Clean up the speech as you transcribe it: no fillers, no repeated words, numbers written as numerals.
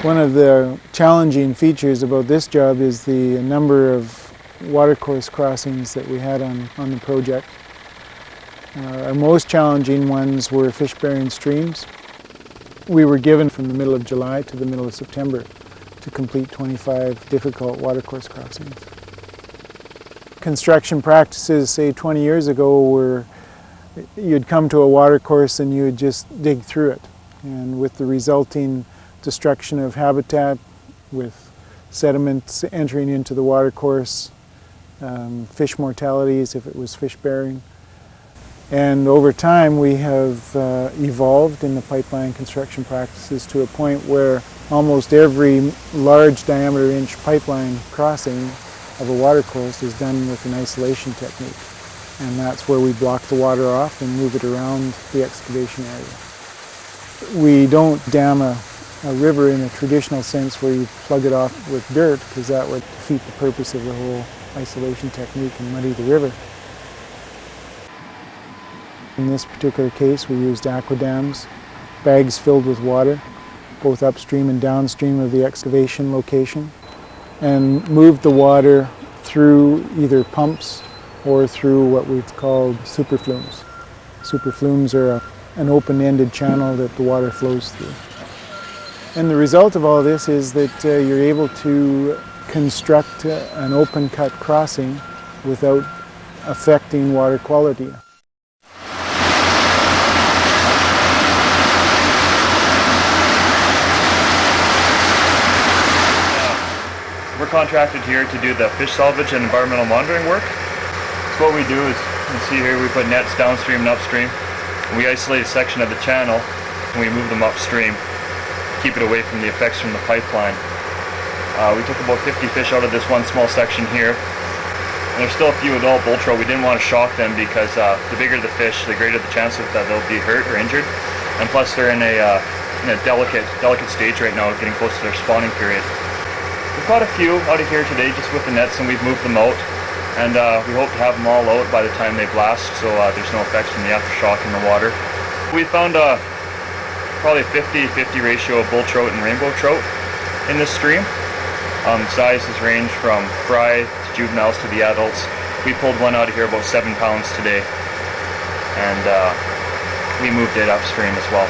One of the challenging features about this job is the number of watercourse crossings that we had on the project. Our most challenging ones were fish-bearing streams. We were given from the middle of July to the middle of September to complete 25 difficult watercourse crossings. Construction practices, say 20 years ago, were you'd come to a watercourse and you would just dig through it. And with the resulting destruction of habitat, with sediments entering into the watercourse, fish mortalities if it was fish-bearing. And over time we have evolved in the pipeline construction practices to a point where almost every large diameter inch pipeline crossing of a watercourse is done with an isolation technique. And that's where we block the water off and move it around the excavation area. We don't dam a river in a traditional sense where you plug it off with dirt, because that would defeat the purpose of the whole isolation technique and muddy the river. In this particular case, we used aqua dams, bags filled with water, both upstream and downstream of the excavation location, and moved the water through either pumps or through what we've called superflumes. Superflumes are an open-ended channel that the water flows through. And the result of all this is that you're able to construct an open-cut crossing without affecting water quality. We're contracted here to do the fish salvage and environmental monitoring work. So what we do is, you can see here, we put nets downstream and upstream. And we isolate a section of the channel and we move them upstream, keep it away from the effects from the pipeline. We took about 50 fish out of this one small section here. And there's still a few adult bull trout. We didn't want to shock them because the bigger the fish, the greater the chance that they'll be hurt or injured. And plus they're in a delicate stage right now, getting close to their spawning period. We've caught a few out of here today just with the nets, and we've moved them out. And we hope to have them all out by the time they blast, so there's no effects from the aftershock in the water. We found probably a 50-50 ratio of bull trout and rainbow trout in this stream. Sizes range from fry to juveniles to the adults. We pulled one out of here about 7 pounds today, and we moved it upstream as well.